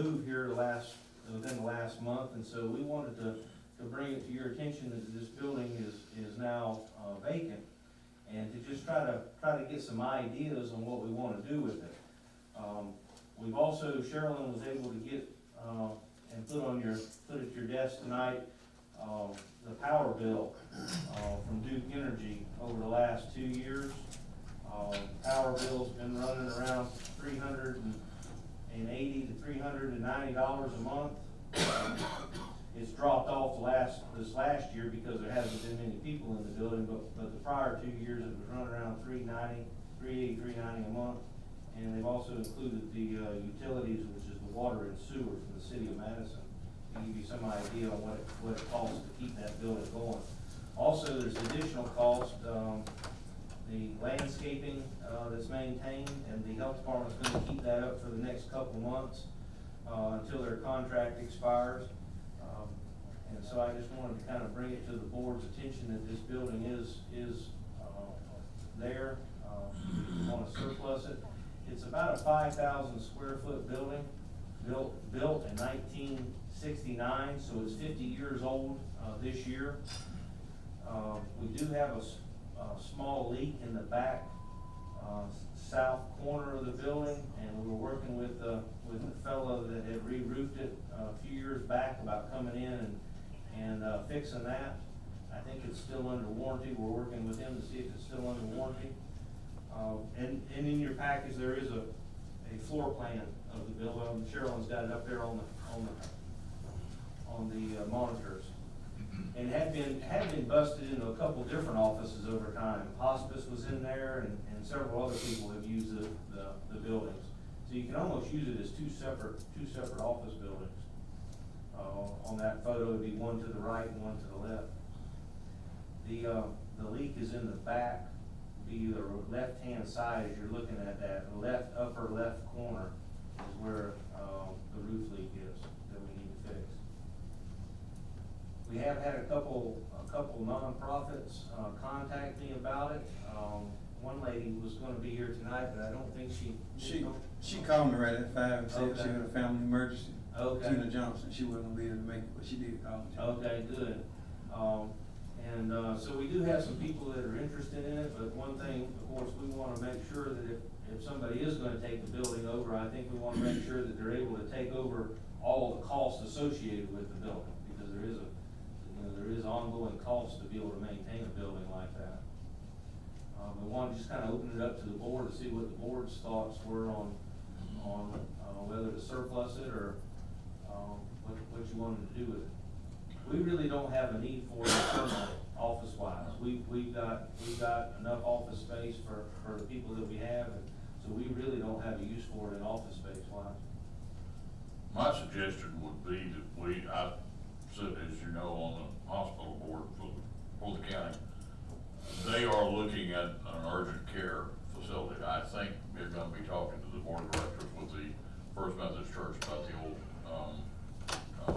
move here within the last month, and so we wanted to bring it to your attention that this building is now vacant, and to just try to get some ideas on what we wanna do with it. We've also, Sherilyn was able to get, and put at your desk tonight, the power bill, from Duke Energy over the last 2 years. Power bill's been running around $380 to $390 a month. It's dropped off this last year because there hasn't been many people in the building, but the prior 2 years it was running around $380, $390 a month. And they've also included the utilities, which is the water and sewer from the city of Madison, to give you some idea on what it costs to keep that building going. Also, there's additional cost, the landscaping that's maintained, and the health department's gonna keep that up for the next couple months until their contract expires. And so I just wanted to kind of bring it to the board's attention that this building is there. We want to surplus it. It's about a 5,000 square foot building, built in 1969, so it's 50 years old this year. We do have a small leak in the back south corner of the building, and we were working with the fellow that had re-roofed it a few years back about coming in and fixing that. I think it's still under warranty. We're working with him to see if it's still under warranty. And in your package there is a floor plan of the building. Sherilyn's got it up there on the monitors. And had been busted into a couple different offices over time. Hospice was in there, and several other people have used the buildings. So you can almost use it as two separate office buildings. On that photo, it'd be one to the right and one to the left. The leak is in the back, be the left-hand side as you're looking at that. The upper left corner is where the roof leak is that we need to fix. We have had a couple nonprofits contact me about it. One lady was gonna be here tonight, but I don't think She called me right at 5 and said Okay. she had a family emergency. Okay. Tina Johnson, she wasn't gonna be able to make it, but she did call me. Okay, good. So we do have some people that are interested in it, but one thing, of course, we wanna make sure that if somebody is gonna take the building over, I think we wanna make sure that they're able to take over all of the costs associated with the building, because there is ongoing costs to be able to maintain a building like that. We want to just kind of open it up to the board to see what the board's thoughts were on whether to surplus it or what you wanted to do with it. We really don't have a need for it internally, office-wise. We've got enough office space for the people that we have, and so we really don't have a use for it in office space-wise. My suggestion would be that I sit, as you know, on the hospital board for the county. They are looking at an urgent care facility. I think we're gonna be talking to the board of directors with the First Methodist Church about the old,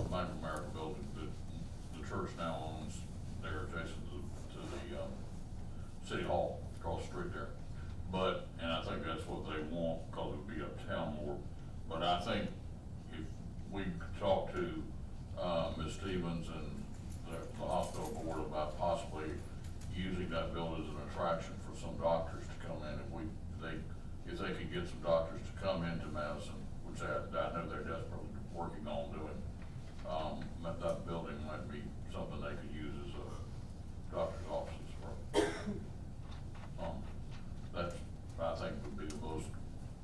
Bank of America building that the church now owns there adjacent to the, city hall across the street there. And I think that's what they want, cause it would be uptown more. But I think if we could talk to, Ms. Stevens and the hospital board about possibly using that building as an attraction for some doctors to come in, if they could get some doctors to come into Madison, which I know they're desperately working on doing, that building might be something they could use as a doctor's offices for. That, I think, would be the most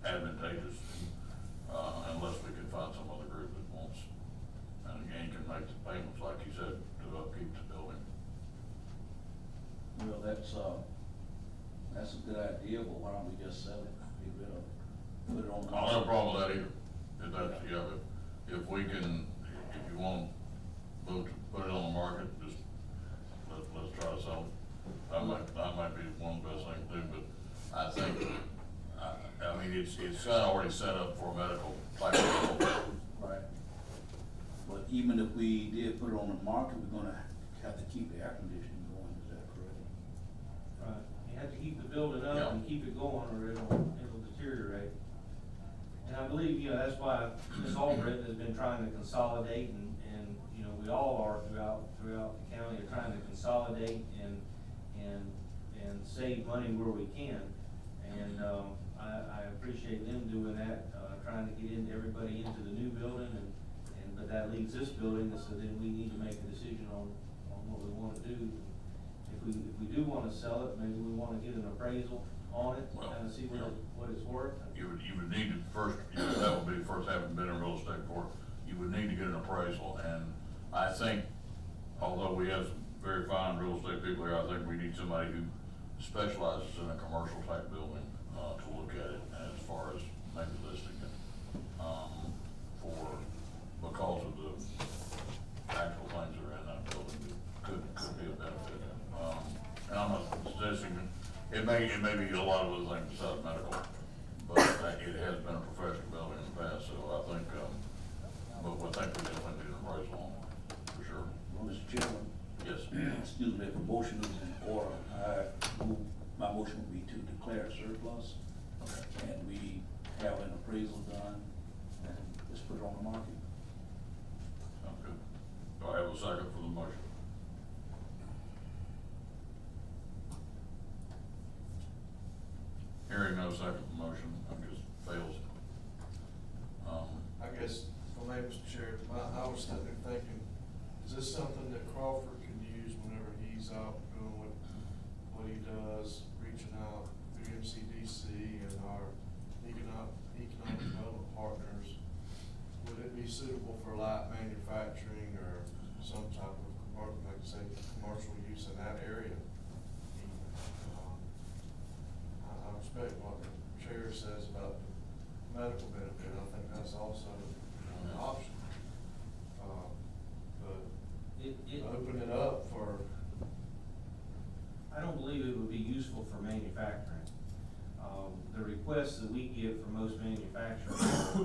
advantageous, unless we can find some other group that wants, and again, can make the payments, like you said, to upkeep the building. Well, that's a good idea, but why don't we just sell it, get rid of it, put it on the. I don't have a problem with that either. If that's, if we can, if you want to vote to put it on the market, just let's try to sell it. That might be one of the best things to do, but I think, I mean, it's kind of already set up for a medical type of deal. Right. But even if we did put it on the market, we're gonna have to keep the air conditioning going, is that correct? Right. You have to keep the building up and keep it going, or it'll deteriorate. And I believe, you know, that's why Ms. Albritton has been trying to consolidate you know, we all are throughout the county, are trying to consolidate and save money where we can. And, I appreciate them doing that, trying to get everybody into the new building but that leaves this building, so then we need to make a decision on what we wanna do. If we do wanna sell it, maybe we wanna get an appraisal on it, Well, kinda see what it's worth. You would need to first, that would be first, having been in real estate before, you would need to get an appraisal, and I think, although we have some very fine real estate people here, I think we need somebody who specializes in a commercial type building, to look at it as far as maybe listing it, because of the actual things that are in that building that could be a benefit. And I'm not suggesting, it may be a lot of other things besides medical, but it has been a professional building in the past, so I think, but we definitely need an appraisal on it, for sure. Well, Mr. Chairman, Yes. excuse me, if a motion is in order, my motion would be to declare surplus, Okay. and we have an appraisal done, and let's put it on the market. Sounds good. Do I have a second for the motion? Hearing no second for the motion, I guess fails. I guess, for me, Mr. Chair, I was sitting there thinking, is this something that Crawford can use whenever he's out doing what he does, reaching out through MCDC and our economic development partners? Would it be suitable for light manufacturing or some type of, like I say, commercial use in that area? I respect what the chair says about the medical benefit. I think that's also an option. But open it up for, I don't believe it would be useful for manufacturing. The requests that we get from most manufacturers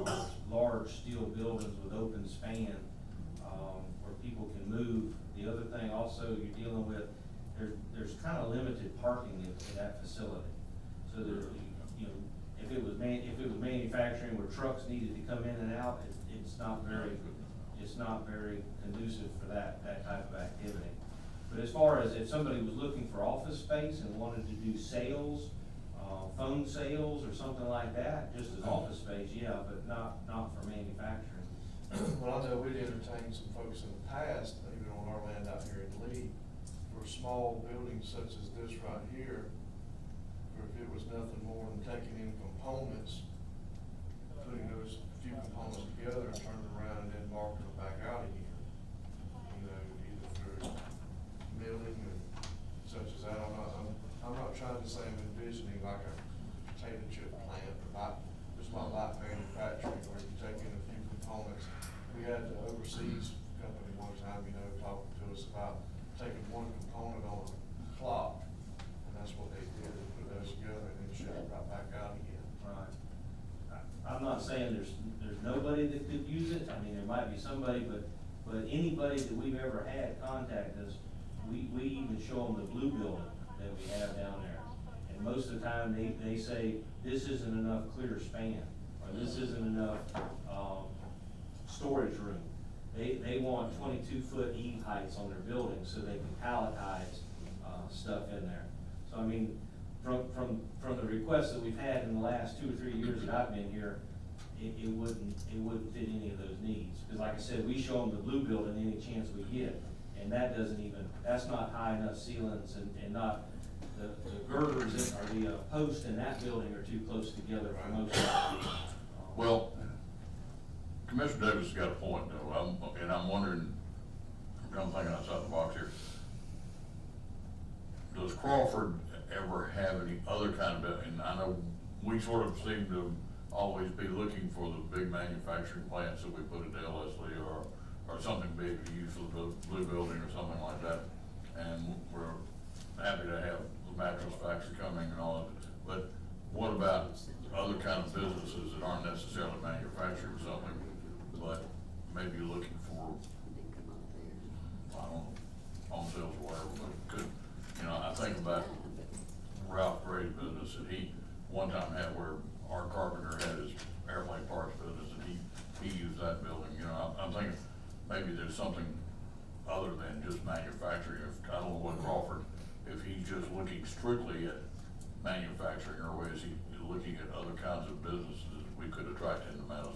are large steel buildings with open span, where people can move. The other thing also you're dealing with, there's kind of limited parking in that facility. So there, you know, if it was manufacturing where trucks needed to come in and out, it's not very conducive for that type of activity. But as far as if somebody was looking for office space and wanted to do sales, phone sales or something like that, just as office space, yeah, but not for manufacturing. well, I know we'd entertained some folks in the past, even on our land out here in Lee, for small buildings such as this right here, or if it was nothing more than taking in components, putting those few components together and turning around and then marking them back out again. You know, either through milling and such as that. I'm not trying to say I'm envisioning like a potato chip plant, or just my light manufacturing where you take in a few components. We had the overseas company one time, you know, talking to us about taking one component on a clock, and that's what they did, they put those together and then ship it right back out again. Right. I'm not saying there's nobody that could use it. I mean, there might be somebody, but anybody that we've ever had contact us, we even show them the blue building that we have down there. And most of the time, they say, this isn't enough clear span, or this isn't enough, storage room. They want 22-foot eve heights on their buildings so they can palletize, stuff in there. So I mean, from the requests that we've had in the last 2 or 3 years that I've been here, it wouldn't fit any of those needs. Because like I said, we show them the blue building any chance we get, and that's not high enough ceilings, and not, the girders or the posts in that building are too close together for most of it. Well, Commissioner Davis has got a point though, I'm wondering, I'm thinking outside the box here. Does Crawford ever have any other kind of, and I know we sort of seem to always be looking for the big manufacturing plants that we put at Dale Leslie or something big to use for the blue building or something like that. And we're happy to have the mattress factory coming and all of it. But what about other kind of businesses that aren't necessarily manufacturing something, but maybe looking for, I don't know, home sales or whatever, but could, you know, I think about Ralph Gray's business that he one time had where our carpenter had his airplane parts I'm thinking, maybe there's something other than just manufacturing. If, I don't know what Crawford, if he's just looking strictly at manufacturing, or is he looking at other kinds of businesses we could attract into Madison?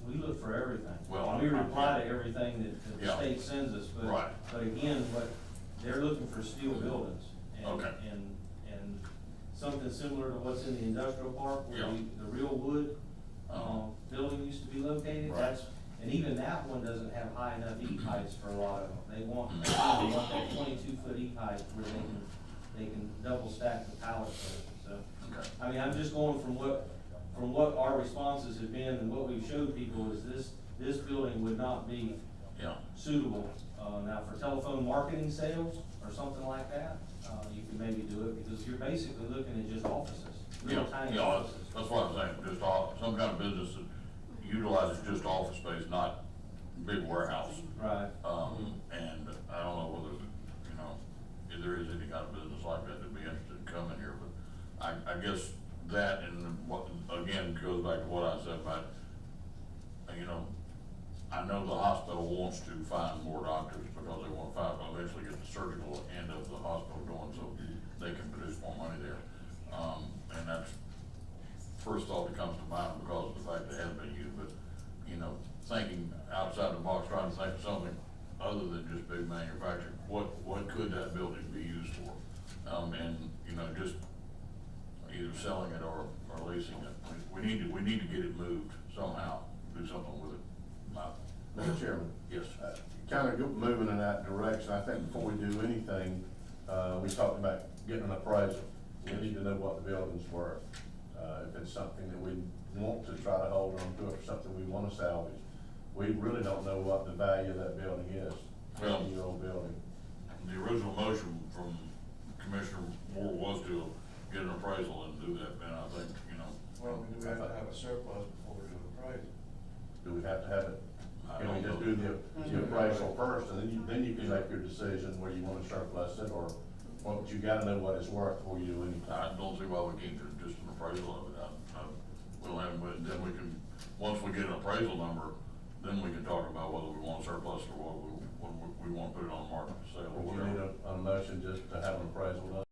We look for everything. Well, We reply to everything that the Yeah. state sends us, Right. but again, they're looking for steel buildings. And- Okay. And something similar to what's in the industrial park, where Yeah. the real wood, Uh-huh. Building used to be located, Right. and even that one doesn't have high enough E heights for a lot of them. They want that 22-foot E height where they can double stack the pallets, so. Okay. I mean, I'm just going from what our responses have been and what we've showed people is this building would not be Yeah, suitable. Now for telephone marketing sales or something like that, you can maybe do it because you're basically looking at just offices, little tiny yeah, offices. that's what I'm saying, just some kind of business that utilizes just office space, not big warehouse. Right. And I don't know whether, you know, if there is any kind of business like that that'd be interested in coming here, but I guess that and what, again, goes back to what I said about, you know, I know the hospital wants to find more doctors because they want to eventually get the surgical end of the hospital going so they can produce more money there. And that's first thought that comes to mind because of the fact that it hasn't been used, but, you know, thinking outside the box, trying to think of something other than just big manufacturing, what could that building be used for? And, you know, just either selling it or leasing it. We need to get it moved somehow, do something with it. Mr. Chairman. Yes. Kind of moving in that direction, I think before we do anything, we talked about getting an appraisal. We need to know what the building's worth. If it's something that we want to try to hold on to, or something we want to salvage. We really don't know what the value of that building is, Well- 50-year-old building. The original motion from Commissioner Moore was to get an appraisal and do that, and I think, you know, Well, do we have to have a surplus before we do an appraisal? Do we have to have it? I Can we don't just know. do the appraisal first, and then you can make your decision where you want to surplus it, or, well, you gotta know what it's worth before you do anything. I don't see why we can't do just an appraisal of it. We'll have, but then we can, once we get an appraisal number, then we can talk about whether we want surplus or what we want to put it on the market for sale or Would you need whatever. a motion just to have an appraisal done?